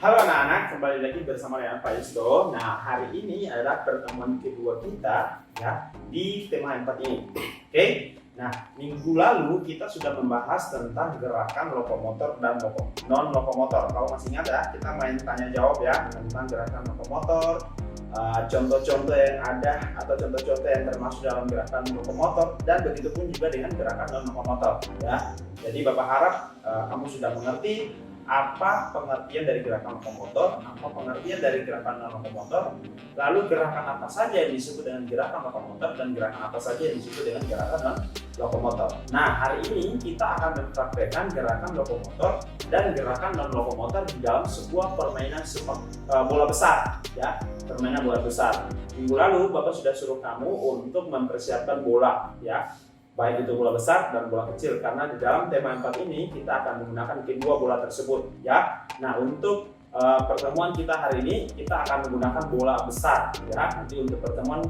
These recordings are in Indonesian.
Halo anak-anak, kembali lagi bersama dengan Pak Yusto. Nah, hari ini adalah pertemuan kedua kita ya di tema 4 ini. Oke. Nah, minggu lalu kita sudah membahas tentang gerakan lokomotor dan non lokomotor. Kalau masih ingat ya, kita main tanya jawab ya tentang gerakan lokomotor, contoh-contoh yang ada atau contoh-contoh yang termasuk dalam gerakan lokomotor, dan begitu pun juga dengan gerakan non lokomotor ya. Jadi Bapak harap kamu sudah mengerti apa pengertian dari gerakan lokomotor, apa pengertian dari gerakan non lokomotor, lalu gerakan apa saja yang disebut dengan gerakan lokomotor dan gerakan apa saja yang disebut dengan gerakan non lokomotor. Nah, hari ini kita akan mempraktekkan gerakan lokomotor dan gerakan non lokomotor di dalam sebuah permainan bola besar ya, permainan bola besar. Minggu lalu Bapak sudah suruh kamu untuk mempersiapkan bola ya, baik itu bola besar dan bola kecil, karena di dalam tema 4 ini kita akan menggunakan kedua bola tersebut ya. Nah, untuk pertemuan kita hari ini kita akan menggunakan bola besar ya. Nanti untuk pertemuan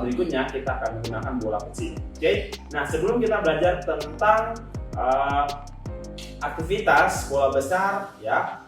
berikutnya kita akan menggunakan bola kecil. Oke. Nah, sebelum kita belajar tentang aktivitas bola besar ya,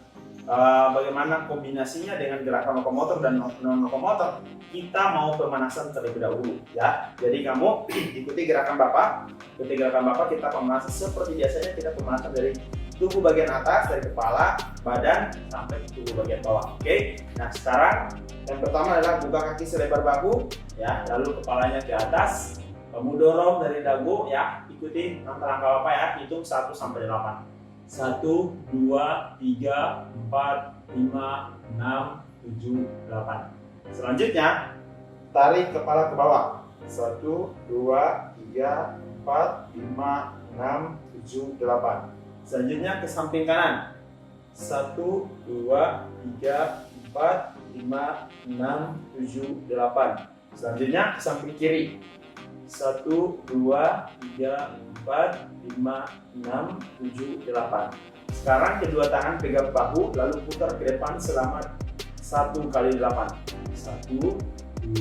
bagaimana kombinasinya dengan gerakan lokomotor dan non lokomotor, kita mau pemanasan terlebih dahulu ya. Jadi kamu ikuti gerakan Bapak. Ikuti gerakan Bapak, kita pemanasan seperti biasanya. Kita pemanasan dari tubuh bagian atas, dari kepala, badan sampai ke tubuh bagian bawah. Oke. Nah, sekarang yang pertama adalah buka kaki selebar bahu ya, lalu kepalanya ke atas. Kamu dorong dari dagu ya. Ikuti langkah-langkah Bapak ya. Hitung 1 sampai 8. 1, 2, 3, 4, 5, 6, 7, 8. Selanjutnya, tarik kepala ke bawah. 1, 2, 3, 4, 5, 6, 7, 8. Selanjutnya ke samping kanan. 1, 2, 3, 4, 5, 6, 7, 8. Selanjutnya ke samping kiri. 1, 2, 3, 4, 5, 6, 7, 8. Sekarang kedua tangan pegang bahu, lalu putar ke depan selama 1 kali 8. 1, 2,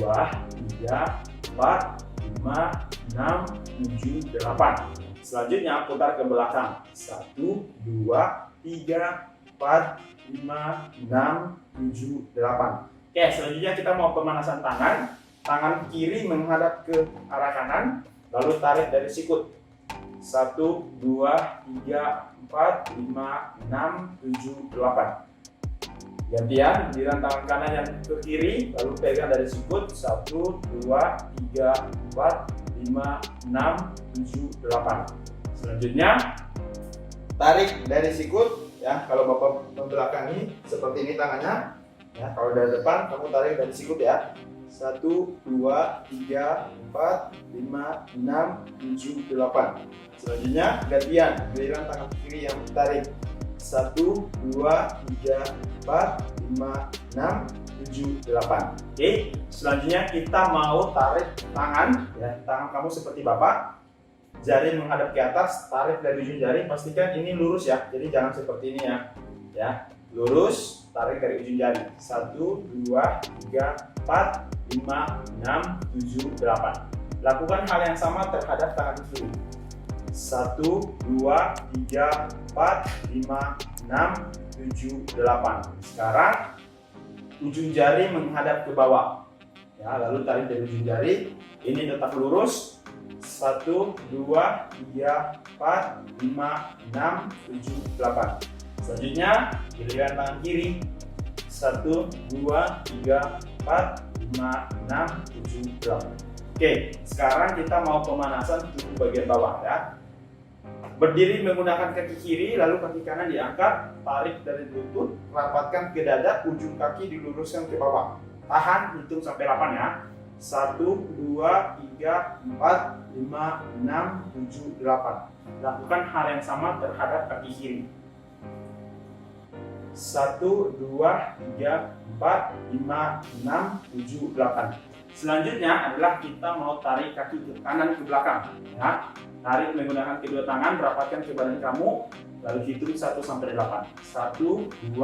3, 4, 5, 6, 7, 8. Selanjutnya putar ke belakang. 1, 2, 3, 4, 5, 6, 7, 8. Oke, selanjutnya kita mau pemanasan tangan. Tangan kiri menghadap ke arah kanan, lalu tarik dari sikut. 1, 2, 3, 4, 5, 6, 7, 8. Gantian, giliran tangan kanan yang ke kiri, lalu pegang dari sikut. 1, 2, 3, 4, 5, 6, 7, 8. Selanjutnya, tarik dari sikut ya. Kalau Bapak membelakangi seperti ini tangannya ya. Kalau dari depan, kamu tarik dari sikut ya. 1, 2, 3, 4, 5, 6, 7, 8. Selanjutnya gantian, giliran tangan kiri yang tarik. 1, 2, 3, 4, 5, 6, 7, 8. Oke, selanjutnya kita mau tarik tangan ya. Tangan kamu seperti Bapak, jari menghadap ke atas, tarik dari ujung jari. Pastikan ini lurus ya, jadi jangan seperti ini ya. Lurus, tarik dari ujung jari. 1, 2, 3, 4, 5, 6, 7, 8. Lakukan hal yang sama terhadap tangan kiri. 1, 2, 3, 4, 5, 6, 7, 8. Sekarang ujung jari menghadap ke bawah ya, lalu tarik dari ujung jari. Ini tetap lurus. 1, 2, 3, 4, 5, 6, 7, 8. Selanjutnya giliran tangan kiri. 1, 2, 3, 4, 5, 6, 7, 8. Oke, sekarang kita mau pemanasan tubuh bagian bawah ya. Berdiri menggunakan kaki kiri, lalu kaki kanan diangkat, tarik dari lutut, rapatkan ke dada, ujung kaki diluruskan ke bawah. Tahan, hitung sampai 8 ya. 1, 2, 3, 4, 5, 6, 7, 8. Lakukan hal yang sama terhadap kaki kiri. 1, 2, 3, 4, 5, 6, 7, 8. Selanjutnya adalah kita mau tarik kaki ke kanan ke belakang ya. Tarik menggunakan kedua tangan, rapatkan ke badan kamu, lalu hitung 1 sampai 8. 1, 2,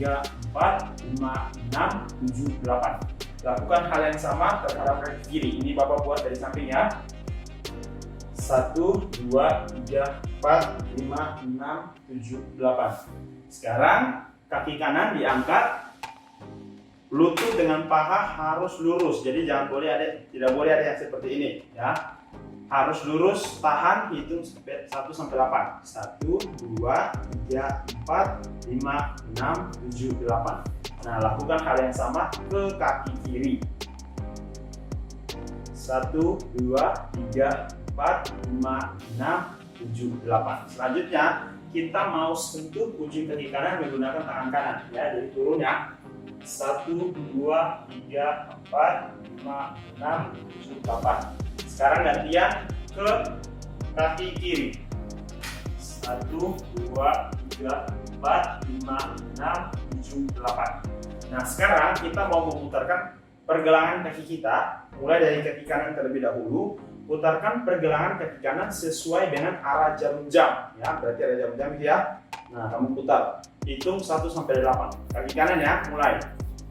3, 4, 5, 6, 7, 8. Lakukan hal yang sama terhadap kaki kiri. Ini Bapak buat dari samping ya. 1, 2, 3, 4, 5, 6, 7, 8. Sekarang kaki kanan diangkat, lutut dengan paha harus lurus. Jadi tidak boleh ada yang seperti ini ya. Harus lurus, tahan, hitung 1 sampai 8. 1 2 3 4 5 6 7 8. Nah, lakukan hal yang sama ke kaki kiri. 1 2 3 4 5 6 7 8. Selanjutnya kita mau sentuh ujung kaki kanan menggunakan tangan kanan ya. Jadi turun ya. 1 2 3 4 5 6 7 8. Sekarang gantian ke kaki kiri. 1 2 3 4 5 6 7 8. Nah, sekarang kita mau memutarkan pergelangan kaki kita mulai dari kaki kanan terlebih dahulu. Putarkan pergelangan kaki kanan sesuai dengan arah jarum jam ya. Berarti arah jarum jam ya. Nah, kamu putar. Hitung 1 sampai 8. Kaki kanan ya, mulai.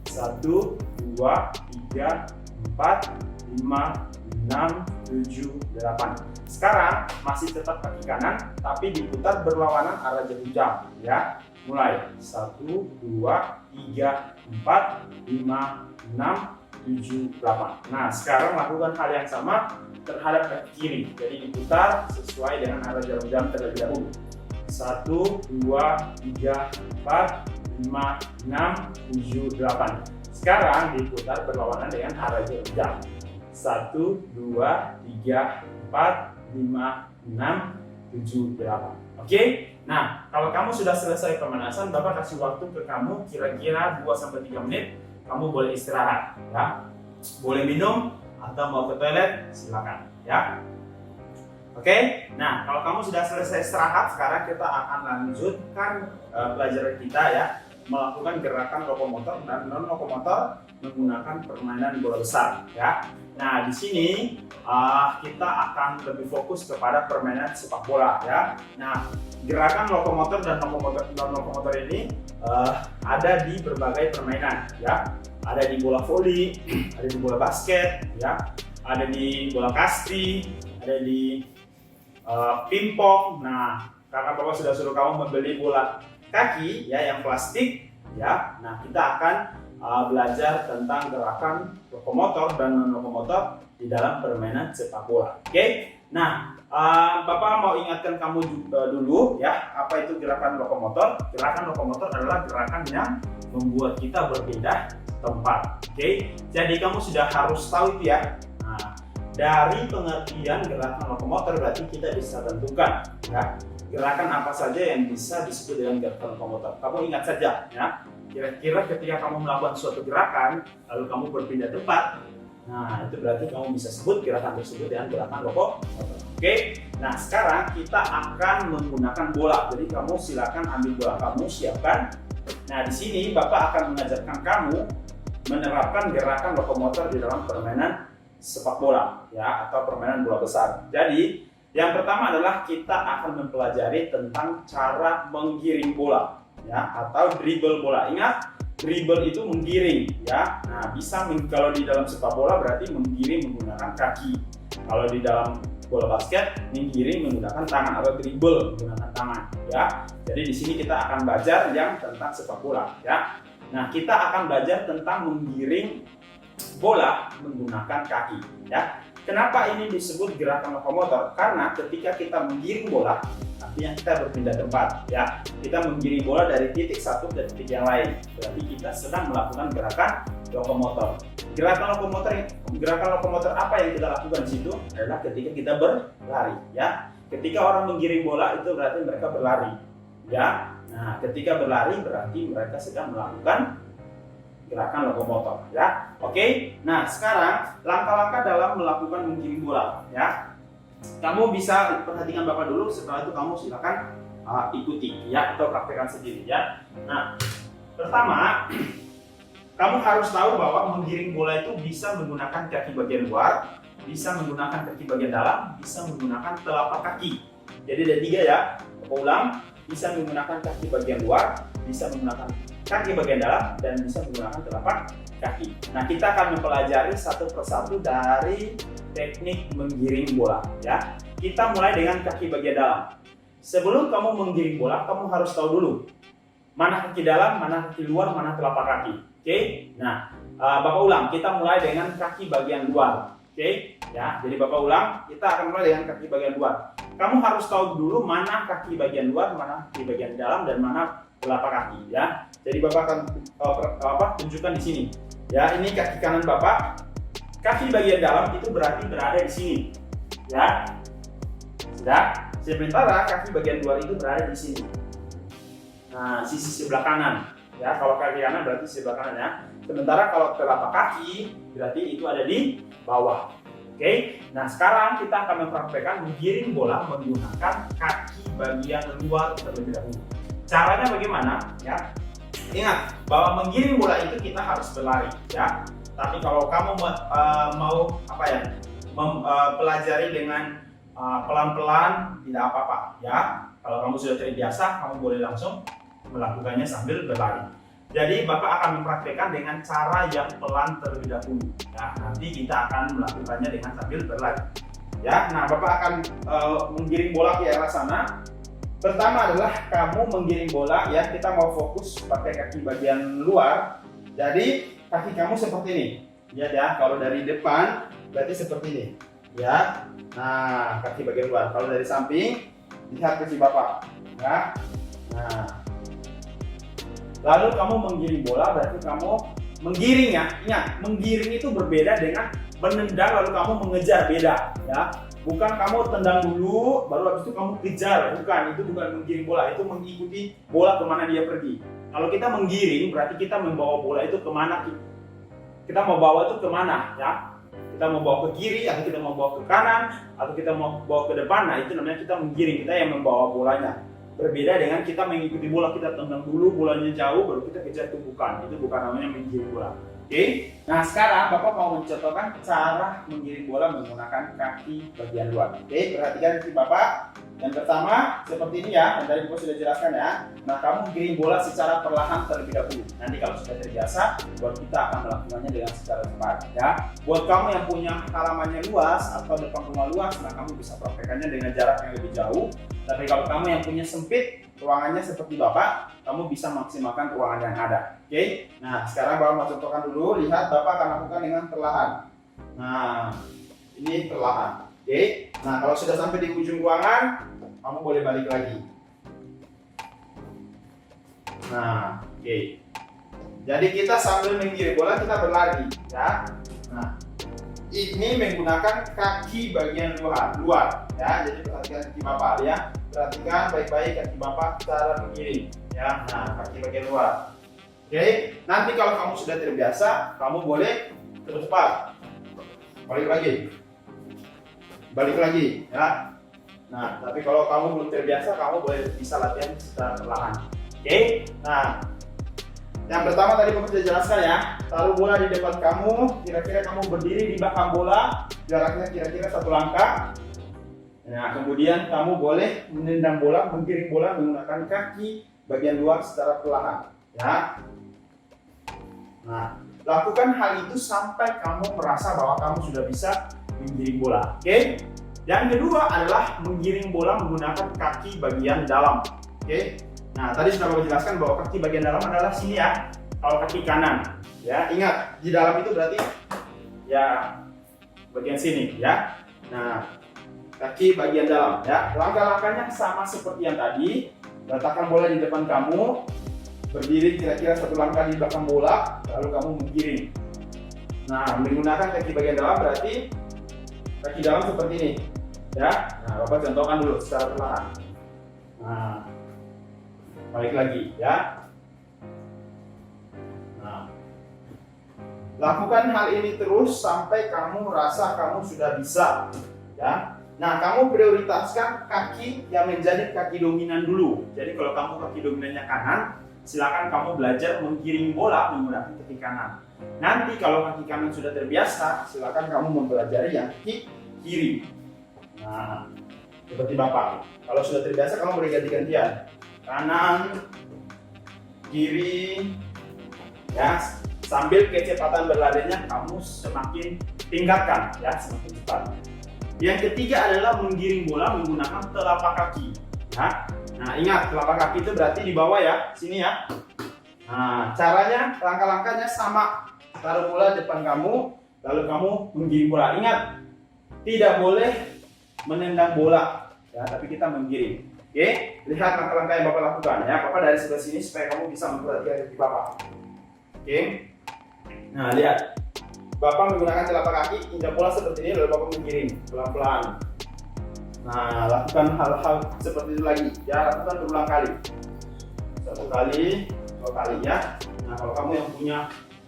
1 2 3 4 5 6 7 8. Sekarang masih tetap kaki kanan tapi diputar berlawanan arah jarum jam ya. Mulai 1 2 3 4 5 6 7 8. Nah, sekarang lakukan hal yang sama terhadap kaki kiri. Jadi diputar sesuai dengan arah jarum jam terlebih dahulu. 1 2 3 4 5 6 7 8. Sekarang diputar berlawanan dengan arah jarum jam. 1 2 3 4 5 6 7 8. Oke? Nah, kalau kamu sudah selesai pemanasan, Bapak kasih waktu ke kamu kira-kira 2 sampai 3 menit. Kamu boleh istirahat ya. Boleh minum atau mau ke toilet, silakan ya. Oke, nah kalau kamu sudah selesai istirahat, sekarang kita akan lanjutkan pelajaran kita ya, melakukan gerakan lokomotor dan non lokomotor menggunakan permainan bola besar ya. Nah, di sini kita akan lebih fokus kepada permainan sepak bola ya. Nah, gerakan lokomotor dan non lokomotor ini ada di berbagai permainan ya. Ada di bola voli, ada di bola basket ya, ada di bola kasti, ada di pingpong. Nah, karena Bapak sudah suruh kamu membeli bola kaki ya yang plastik ya. Nah, kita akan belajar tentang gerakan lokomotor dan non lokomotor di dalam permainan sepak bola. Oke? Nah, Bapak mau ingatkan kamu dulu ya, apa itu gerakan lokomotor? Gerakan lokomotor adalah gerakan yang membuat kita berpindah tempat. Oke? Jadi kamu sudah harus tahu itu ya. Nah, dari pengertian gerakan lokomotor berarti kita bisa tentukan ya, gerakan apa saja yang bisa disebut dengan gerakan lokomotor. Kamu ingat saja ya. Kira-kira ketika kamu melakukan suatu gerakan lalu kamu berpindah tempat, nah itu berarti kamu bisa sebut gerakan tersebut dengan gerakan lokomotor. Oke, nah sekarang kita akan menggunakan bola. Jadi kamu silakan ambil bola kamu, siapkan. Nah, di sini Bapak akan mengajarkan kamu menerapkan gerakan lokomotor di dalam permainan sepak bola ya, atau permainan bola besar. Jadi yang pertama adalah kita akan mempelajari tentang cara menggiring bola ya, atau dribble bola. Ingat, dribble itu menggiring ya. Nah, bisa kalau di dalam sepak bola berarti menggiring menggunakan kaki. Kalau di dalam bola basket menggiring menggunakan tangan atau dribble menggunakan tangan ya. Jadi di sini kita akan belajar yang tentang sepak bola ya. Nah, kita akan belajar tentang menggiring bola menggunakan kaki ya. Kenapa ini disebut gerakan lokomotor? Karena ketika kita menggiring bola, artinya kita berpindah tempat ya. Kita menggiring bola dari titik satu ke titik yang lain. Berarti kita sedang melakukan gerakan lokomotor. Gerakan lokomotor apa yang kita lakukan di situ adalah ketika kita berlari ya. Ketika orang menggiring bola itu berarti mereka berlari ya. Nah, ketika berlari berarti mereka sedang melakukan gerakan lokomotor ya. Oke. Nah, sekarang langkah-langkah dalam melakukan menggiring bola ya. Kamu bisa perhatikan Bapak dulu, setelah itu kamu silakan ikuti ya, atau praktekkan sendiri ya. Nah, pertama kamu harus tahu bahwa menggiring bola itu bisa menggunakan kaki bagian luar, bisa menggunakan kaki bagian dalam, bisa menggunakan telapak kaki. Jadi ada 3 ya. Bapak ulang, bisa menggunakan kaki bagian luar, bisa menggunakan kaki bagian dalam, dan bisa menggunakan telapak kaki. Nah, kita akan mempelajari satu persatu dari teknik menggiring bola ya. Kita mulai dengan kaki bagian dalam. Sebelum kamu menggiring bola, kamu harus tahu dulu mana kaki dalam, mana kaki luar, mana telapak kaki. Oke. Nah, Bapak ulang, kita mulai dengan kaki bagian luar. Oke, ya. Jadi Bapak ulang, kita akan mulai dengan kaki bagian luar. Kamu harus tahu dulu mana kaki bagian luar, mana kaki bagian dalam, dan mana telapak kaki, ya. Jadi Bapak akan tunjukkan di sini. Ya, ini kaki kanan Bapak. Kaki bagian dalam itu berarti berada di sini, ya. Sudah. Sementara kaki bagian luar itu berada di sini. Nah, sisi sebelah kanan. Ya, kalau kaki kanan berarti sebelah kanan, ya. Sementara kalau telapak kaki berarti itu ada di bawah. Oke. Nah, sekarang kita akan mempraktekkan menggiring bola menggunakan kaki bagian luar terlebih dahulu. Caranya bagaimana? Ya. Ingat bahwa menggiring bola itu kita harus berlari, ya. Tapi kalau kamu mau pelajari dengan pelan-pelan, tidak apa-apa, ya. Kalau kamu sudah terbiasa, kamu boleh langsung melakukannya sambil berlari. Jadi Bapak akan mempraktekkan dengan cara yang pelan terlebih dahulu. Ya, nanti kita akan melakukannya dengan sambil berlari. Ya, nah Bapak akan menggiring bola ke arah sana. Pertama adalah kamu menggiring bola, ya. Kita mau fokus pakai kaki bagian luar. Jadi kaki kamu seperti ini. Ya, kalau dari depan berarti seperti ini. Ya, nah kaki bagian luar. Kalau dari samping, lihat kaki Bapak. Ya, nah. Lalu kamu menggiring bola, berarti kamu menggiring, ya. Ingat, menggiring itu berbeda dengan menendang lalu kamu mengejar, beda, ya. Bukan kamu tendang dulu, baru habis itu kamu kejar, bukan. Itu bukan menggiring bola, itu mengikuti bola kemana dia pergi. Kalau kita menggiring, berarti kita membawa bola itu kemana, kita mau bawa itu kemana, ya. Kita mau bawa ke kiri, atau kita mau bawa ke kanan, atau kita mau bawa ke depan. Nah, itu namanya kita menggiring, kita yang membawa bolanya. Berbeda dengan kita mengikuti bola, kita tendang dulu, bolanya jauh, baru kita kejar, itu bukan. Itu bukan namanya menggiring bola. Oke. Nah, sekarang Bapak mau mencontohkan cara menggiring bola menggunakan kaki bagian luar. Oke, perhatikan kaki Bapak. Yang pertama seperti ini, ya. Yang tadi Bapak sudah jelaskan, ya. Nah, kamu menggiring bola secara perlahan terlebih dahulu. Nanti kalau sudah terbiasa, baru kita akan melakukannya dengan secara cepat, ya. Buat kamu yang punya halamannya luas atau depan rumah luas, nah kamu bisa praktekannya dengan jarak yang lebih jauh. Tapi kalau kamu yang punya sempit, ruangannya seperti Bapak, kamu bisa maksimalkan ruangan yang ada. Oke. Nah, sekarang Bapak mau contohkan dulu. Lihat, Bapak akan lakukan dengan perlahan. Nah, ini perlahan. Oke. Nah, kalau sudah sampai di ujung ruangan, kamu boleh balik lagi. Nah, oke. Jadi kita sambil menggiring bola, kita berlari, ya. Nah, ini menggunakan kaki bagian luar, ya. Jadi perhatikan kaki Bapak, ya. Perhatikan baik-baik kaki Bapak cara menggiring, ya. Nah, kaki bagian luar. Oke. Nanti kalau kamu sudah terbiasa, kamu boleh cepat. Balik lagi, ya. Nah, tapi kalau kamu belum terbiasa, kamu boleh bisa latihan secara perlahan. Oke. Nah, yang pertama tadi Bapak sudah jelaskan, ya. Taruh bola di depan kamu, kira-kira kamu berdiri di belakang bola, jaraknya kira-kira 1 langkah. Nah, kemudian kamu boleh menendang bola, menggiring bola menggunakan kaki bagian luar secara perlahan, ya. Nah, lakukan hal itu sampai kamu merasa bahwa kamu sudah bisa menggiring bola. Oke. Yang kedua adalah menggiring bola menggunakan kaki bagian dalam. Oke. Nah, tadi sudah Bapak jelaskan bahwa kaki bagian dalam adalah sini, ya. Kalau kaki kanan, ya. Ingat, di dalam itu berarti ya bagian sini, ya. Nah, kaki bagian dalam, ya. Langkah-langkahnya sama seperti yang tadi. Letakkan bola di depan kamu, berdiri kira-kira 1 langkah di belakang bola, lalu kamu menggiring. Nah, menggunakan kaki bagian dalam berarti kaki dalam seperti ini, ya. Nah, Bapak contohkan dulu secara perlahan. Nah, balik lagi, ya. Nah, lakukan hal ini terus sampai kamu merasa kamu sudah bisa, ya. Nah, kamu prioritaskan kaki yang menjadi kaki dominan dulu. Jadi kalau kamu kaki dominannya kanan, silakan kamu belajar menggiring bola menggunakan kaki kanan. Nanti kalau kaki kanan sudah terbiasa, silakan kamu mempelajari yang kaki kiri. Nah, seperti Bapak. Kalau sudah terbiasa, kamu boleh ganti-gantian. Kanan, kiri, ya. Sambil kecepatan berlarinya kamu semakin tingkatkan, ya, semakin cepat. Yang ketiga adalah menggiring bola menggunakan telapak kaki, ya. Nah, ingat telapak kaki itu berarti di bawah ya, sini ya. Nah, caranya, langkah-langkahnya sama. Taruh bola depan kamu, lalu kamu menggiring bola. Ingat, tidak boleh menendang bola, ya, tapi kita menggiring. Oke, lihat langkah-langkah yang Bapak lakukan ya. Bapak dari sebelah sini supaya kamu bisa memperhatikan kaki Bapak. Oke. Nah, lihat. Bapak menggunakan telapak kaki, injak bola seperti ini, lalu Bapak menggiring pelan-pelan. Nah, lakukan hal-hal seperti itu lagi. Ya, lakukan berulang kali. 1 kali, 2 kali ya. Nah, kalau kamu yang punya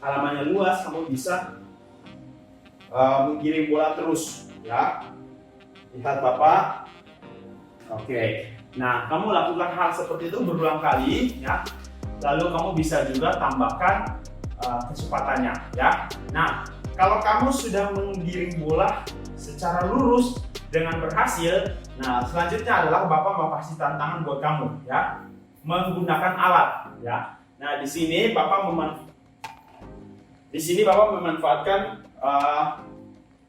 halamannya luas, kamu bisa menggiring bola terus, ya. Lihat Bapak. Oke. Nah, kamu lakukan hal seperti itu berulang kali, ya. Lalu kamu bisa juga tambahkan kecepatannya, ya. Nah, kalau kamu sudah menggiring bola secara lurus dengan berhasil, nah selanjutnya adalah Bapak mau kasih tantangan buat kamu, ya, menggunakan alat, ya. Nah, di sini Bapak memanfaatkan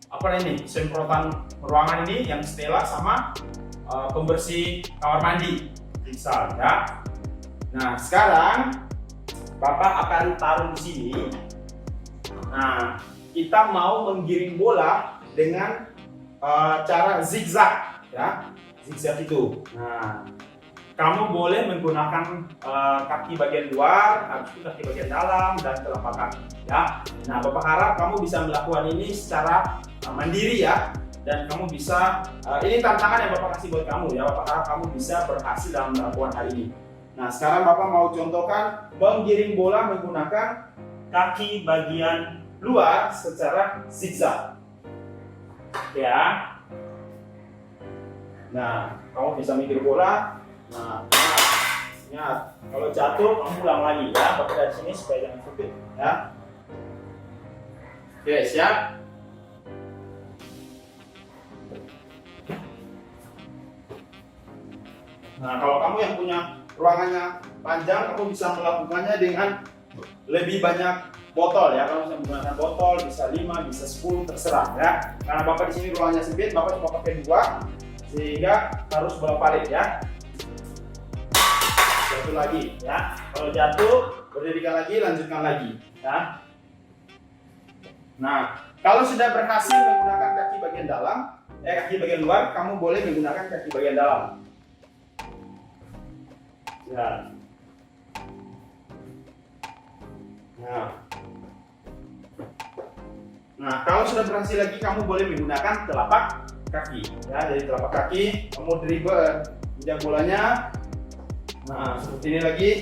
apa ini, semprotan ruangan ini yang Stella sama pembersih kamar mandi, bisa, ya. Nah, sekarang Bapak akan taruh di sini. Nah, kita mau menggiring bola dengan cara zigzag, ya, zigzag itu. Nah, kamu boleh menggunakan kaki bagian luar, habis itu kaki bagian dalam dan telapak kaki, ya. Nah, Bapak harap kamu bisa melakukan ini secara mandiri ya, dan kamu bisa ini tantangan yang Bapak kasih buat kamu ya. Bapak harap kamu bisa berhasil dalam melakukan hal ini. Nah, sekarang Bapak mau contohkan menggiring bola menggunakan kaki bagian luar secara zigzag, ya. Nah, kamu bisa menggiring bola. Nah, ingat, kalau jatuh kamu ulang lagi ya. Bapak dari sini supaya jangan sempit, ya. Oke, siap. Nah, kalau kamu yang punya ruangannya panjang, kamu bisa melakukannya dengan lebih banyak botol ya. Kalau bisa menggunakan botol, bisa 5, bisa 10, terserah ya. Karena Bapak di sini ruangannya sempit, Bapak cuma pakai 2, sehingga harus bolak-balik ya. Jatuh lagi ya. Kalau jatuh, berdirikan lagi, lanjutkan lagi ya. Nah, kalau sudah berhasil menggunakan kaki bagian dalam, kaki bagian luar, kamu boleh menggunakan kaki bagian dalam. Ya. Nah, kalau sudah berhasil lagi, kamu boleh menggunakan telapak kaki. Ya, jadi telapak kaki, kamu dribble injak bolanya. Nah, seperti ini lagi.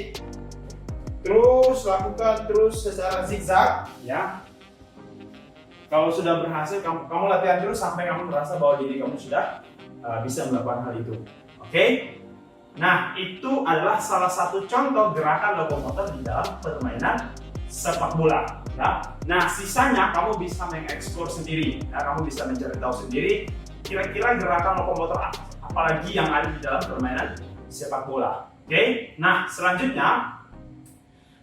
Terus lakukan terus secara zigzag, ya. Kalau sudah berhasil, kamu latihan terus sampai kamu merasa bahwa diri kamu sudah bisa melakukan hal itu. Oke? Nah, itu adalah salah satu contoh gerakan lokomotor di dalam permainan sepak bola. Ya. Nah, sisanya kamu bisa mengeksplor sendiri. Ya, kamu bisa mencari tahu sendiri kira-kira gerakan lokomotor apalagi yang ada di dalam permainan sepak bola. Oke? Nah, selanjutnya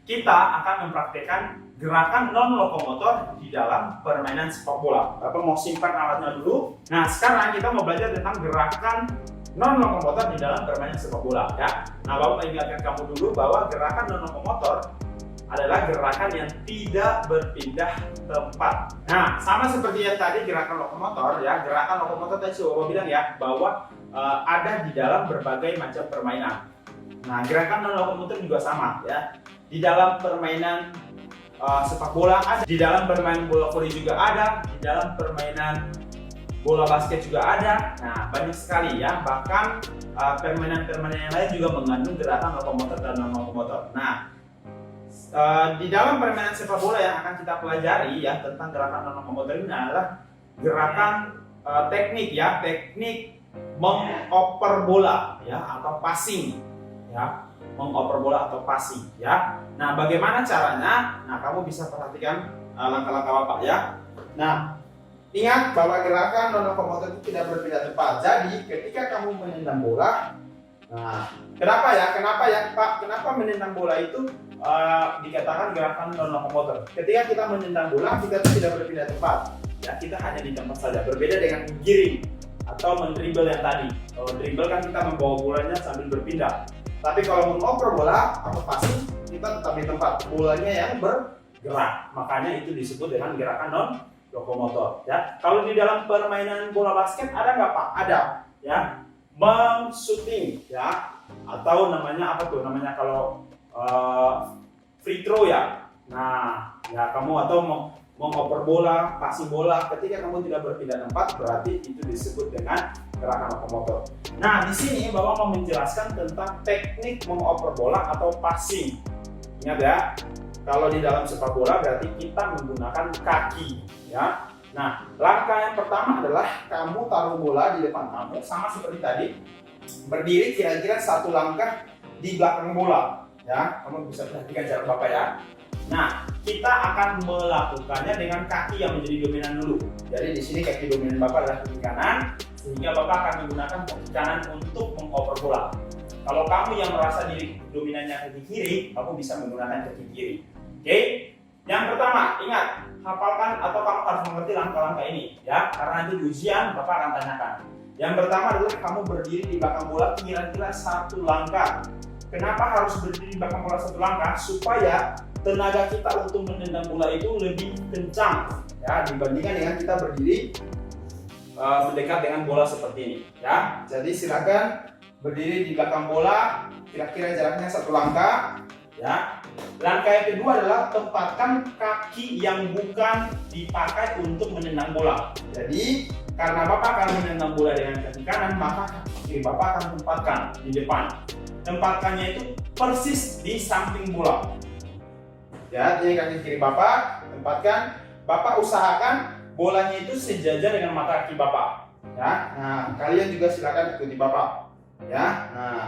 kita akan mempraktekkan gerakan non lokomotor di dalam permainan sepak bola. Bapak mau simpan alatnya dulu. Nah, sekarang kita mau belajar tentang gerakan non lokomotor di dalam permainan sepak bola ya. Nah, Bapak ingatkan kamu dulu bahwa gerakan non lokomotor adalah gerakan yang tidak berpindah tempat. Nah, sama seperti yang tadi gerakan lokomotor ya. Gerakan lokomotor tadi Bapak bilang ya bahwa ada di dalam berbagai macam permainan. Nah, gerakan non lokomotor juga sama ya. Di dalam permainan sepak bola ada, di dalam permainan bola voli juga ada, di dalam permainan bola basket juga ada. Nah, banyak sekali ya. Bahkan permainan-permainan yang lain juga mengandung gerakan lokomotor dan non lokomotor. Nah, di dalam permainan sepak bola yang akan kita pelajari ya tentang gerakan non lokomotor ini adalah gerakan teknik ya, teknik mengoper bola ya atau passing ya, mengoper bola atau passing ya. Nah, bagaimana caranya? Nah, kamu bisa perhatikan langkah-langkah Bapak ya. Nah, ingat bahwa gerakan non lokomotor itu tidak berpindah tempat. Jadi ketika kamu menendang bola, nah kenapa ya Pak? Kenapa menendang bola itu dikatakan gerakan non lokomotor? Ketika kita menendang bola, kita tidak berpindah tempat. Ya, kita hanya di tempat saja. Berbeda dengan menggiring. atau mendribble yang tadi. Kalau dribble kan kita membawa bolanya sambil berpindah. Tapi kalau mengoper bola atau passing, kita tetap di tempat, bolanya yang bergerak. Makanya itu disebut dengan gerakan non lokomotor. Ya, kalau di dalam permainan bola basket ada nggak Pak? Ada. Ya, shooting, ya, atau namanya apa tuh? Namanya kalau free throw ya. Nah, ya kamu atau mengoper bola, passing bola, ketika kamu tidak berpindah tempat, berarti itu disebut dengan gerakan lokomotor. Nah, di sini Bapak mau menjelaskan tentang teknik mengoper bola atau passing. Ingat ya, kalau di dalam sepak bola berarti kita menggunakan kaki, ya. Nah, langkah yang pertama adalah kamu taruh bola di depan kamu, sama seperti tadi, berdiri kira-kira 1 langkah di belakang bola, ya. Kamu bisa perhatikan jarak Bapak ya. Nah, kita akan melakukannya dengan kaki yang menjadi dominan dulu. Jadi di sini kaki dominan Bapak adalah kaki kanan, sehingga Bapak akan menggunakan kaki kanan untuk mengoper bola. Kalau kamu yang merasa diri dominannya kaki kiri, kamu bisa menggunakan kaki kiri. Oke? Yang pertama, ingat, hafalkan atau kamu harus mengerti langkah-langkah ini, ya, karena nanti di ujian Bapak akan tanyakan. Yang pertama adalah kamu berdiri di belakang bola kira-kira 1 langkah. Kenapa harus berdiri di belakang bola 1 langkah? Supaya tenaga kita untuk menendang bola itu lebih kencang, ya, dibandingkan dengan kita berdiri mendekat dengan bola seperti ini, ya. Jadi silakan berdiri di belakang bola, kira-kira jaraknya 1 langkah, ya. Langkah yang kedua adalah tempatkan kaki yang bukan dipakai untuk menendang bola. Jadi karena Bapak akan menendang bola dengan kaki kanan, maka kaki Bapak akan tempatkan di depan. Tempatkannya itu persis di samping bola. Ya, jadi kaki kiri Bapak tempatkan. Bapak usahakan bolanya itu sejajar dengan mata kaki Bapak. Ya, nah kalian juga silakan ikuti Bapak. Ya, nah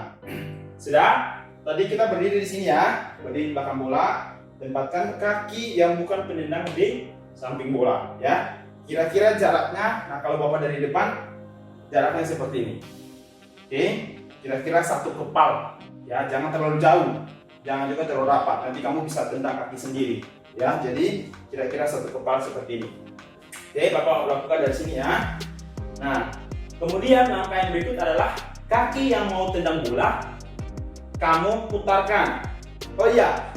sudah. Tadi kita berdiri di sini ya, berdiri di belakang bola, tempatkan kaki yang bukan penendang di samping bola, ya. Kira-kira jaraknya, nah kalau Bapak dari depan, jaraknya seperti ini. Oke, kira-kira 1 kepal, ya, jangan terlalu jauh, jangan juga terlalu rapat, nanti kamu bisa tendang kaki sendiri, ya. Jadi kira-kira 1 kepal seperti ini. Oke, Bapak lakukan dari sini ya. Nah, kemudian langkah yang berikut adalah kaki yang mau tendang bola, kamu putarkan. Oh iya,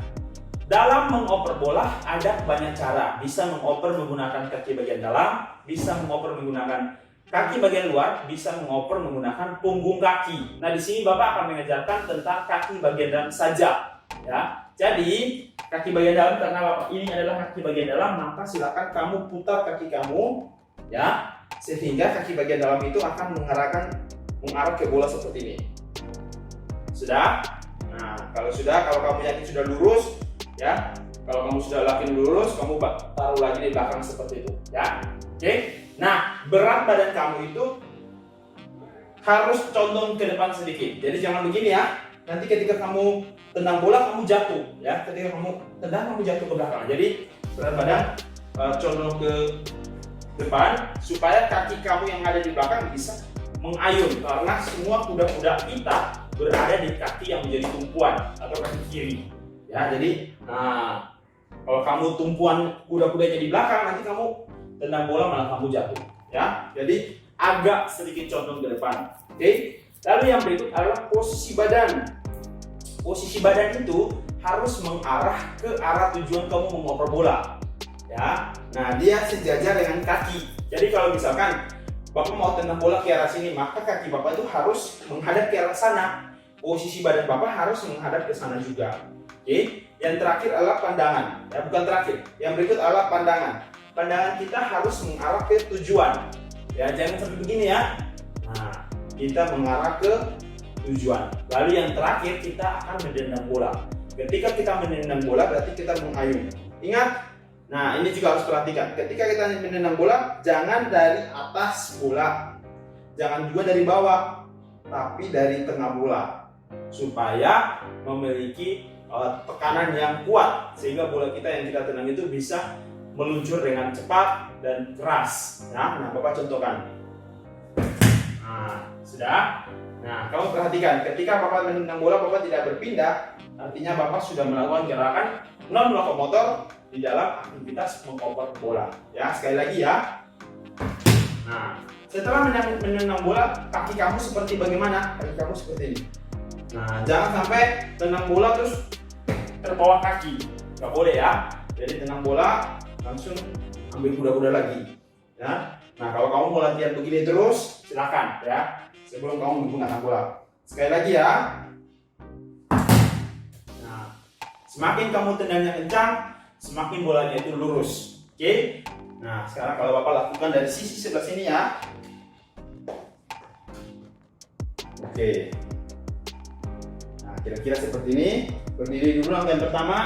dalam mengoper bola ada banyak cara. Bisa mengoper menggunakan kaki bagian dalam, bisa mengoper menggunakan kaki bagian luar, bisa mengoper menggunakan punggung kaki. Nah, di sini Bapak akan mengajarkan tentang kaki bagian dalam saja, ya. Jadi, kaki bagian dalam karena Bapak ini adalah kaki bagian dalam, maka silakan kamu putar kaki kamu, ya, sehingga kaki bagian dalam itu akan mengarah ke bola seperti ini. Sudah? Nah, kalau kamu yakin sudah lurus, ya. Kalau kamu sudah yakin lurus, kamu taruh lagi di belakang seperti itu, ya. Oke. Nah, berat badan kamu itu harus condong ke depan sedikit. Jadi jangan begini ya. Nanti ketika kamu tendang bola kamu jatuh, ya. Ketika kamu tendang kamu jatuh ke belakang. Jadi berat badan condong ke depan supaya kaki kamu yang ada di belakang bisa mengayun, karena semua kuda-kuda kita berada di kaki yang menjadi tumpuan atau kaki kiri, ya. Jadi nah, kalau kamu tumpuan kuda-kudanya di belakang, nanti kamu tendang bola malah kamu jatuh, ya. Jadi agak sedikit condong ke depan. Oke. Lalu yang berikut adalah posisi badan. Posisi badan itu harus mengarah ke arah tujuan kamu mengoper bola, ya. Nah, dia sejajar dengan kaki. Jadi kalau misalkan Bapak mau tendang bola ke arah sini, maka kaki Bapak itu harus menghadap ke arah sana. Posisi badan Bapak harus menghadap ke sana juga. Oke. Yang terakhir adalah pandangan. Ya, bukan terakhir. Yang berikut adalah pandangan. Pandangan kita harus mengarah ke tujuan. Ya, jangan seperti begini ya. Nah, kita mengarah ke tujuan. Lalu yang terakhir kita akan menendang bola. Ketika kita menendang bola berarti kita mengayun. Ingat. Nah, ini juga harus perhatikan. Ketika kita menendang bola, jangan dari atas bola, jangan juga dari bawah, tapi dari tengah bola, supaya memiliki tekanan yang kuat, sehingga bola kita yang kita tendang itu bisa meluncur dengan cepat dan keras. Nah, Bapak contohkan. Nah, sudah. Nah, kamu perhatikan. Ketika Bapak menendang bola, Bapak tidak berpindah, artinya Bapak sudah melakukan gerakan non lokomotor di dalam aktivitas mengoper bola. Ya, sekali lagi ya. Nah, Setelah menendang bola, kaki kamu seperti bagaimana? Kaki kamu seperti ini. Nah, jangan sampai tendang bola terus terbawa kaki. Nggak boleh ya. Jadi tendang bola langsung ambil kuda-kuda lagi. Ya. Nah, kalau kamu mau latihan begini terus, silakan ya. Sebelum kamu menggunakan bola. Sekali lagi ya. Nah, semakin kamu tendangnya kencang, semakin bolanya itu lurus. Oke? Nah, sekarang kalau Bapak lakukan dari sisi sebelah sini ya. Oke. Nah, kira-kira seperti ini. Berdiri dulu langkah yang pertama.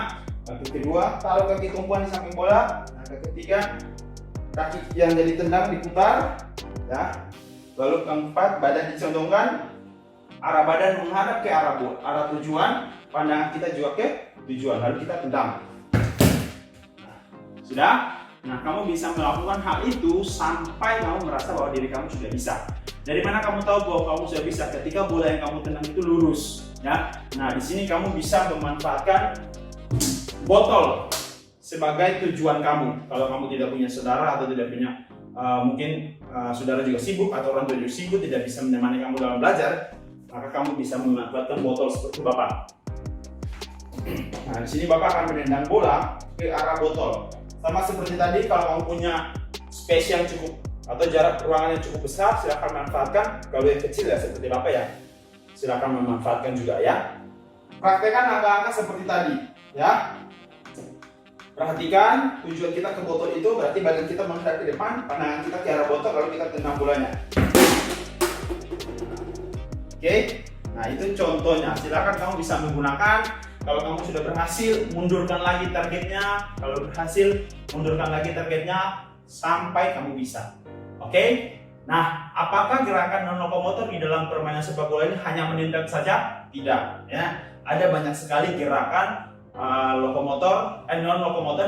Langkah kedua, taruh kaki tumpuan di samping bola. Langkah ketiga, kaki yang jadi tendang diputar. Ya. Lalu keempat, badan dicondongkan. Arah badan menghadap ke arah tujuan. Pandangan kita juga ke tujuan. Lalu kita tendang. Nah, sudah? Nah, kamu bisa melakukan hal itu sampai kamu merasa bahwa diri kamu sudah bisa. Dari mana kamu tahu bahwa kamu sudah bisa? Ketika bola yang kamu tendang itu lurus, ya. Nah, di sini kamu bisa memanfaatkan botol sebagai tujuan kamu. Kalau kamu tidak punya saudara atau tidak punya mungkin saudara juga sibuk atau orang tua juga sibuk tidak bisa menemani kamu dalam belajar, maka kamu bisa memanfaatkan botol seperti Bapak. Nah, di sini Bapak akan menendang bola ke arah botol. Sama seperti tadi, kalau kamu punya space yang cukup atau jarak ruangan yang cukup besar, silakan manfaatkan. Kalau yang kecil ya seperti Bapak ya, silakan memanfaatkan juga ya. Praktekkan angka-angka seperti tadi ya. Perhatikan tujuan kita ke botol itu berarti badan kita menghadap ke depan, pandangan kita ke arah botol, lalu kita tendang bolanya. Oke, nah itu contohnya. Silakan kamu bisa menggunakan. Kalau kamu sudah berhasil, mundurkan lagi targetnya. Kalau berhasil, mundurkan lagi targetnya sampai kamu bisa. Oke? Nah, apakah gerakan non-lokomotor di dalam permainan sepak bola ini hanya menendang saja? Tidak, ya. Ada banyak sekali gerakan non-lokomotor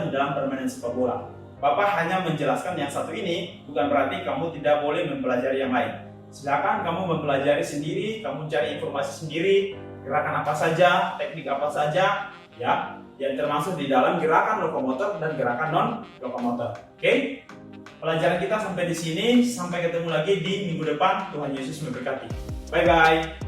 di dalam permainan sepak bola. Bapak hanya menjelaskan yang satu ini, bukan berarti kamu tidak boleh mempelajari yang lain. Silakan kamu mempelajari sendiri, kamu cari informasi sendiri. Gerakan apa saja, teknik apa saja, ya, yang termasuk di dalam gerakan lokomotor dan gerakan non lokomotor. Oke, pelajaran kita sampai di sini. Sampai ketemu lagi di minggu depan. Tuhan Yesus memberkati. Bye bye.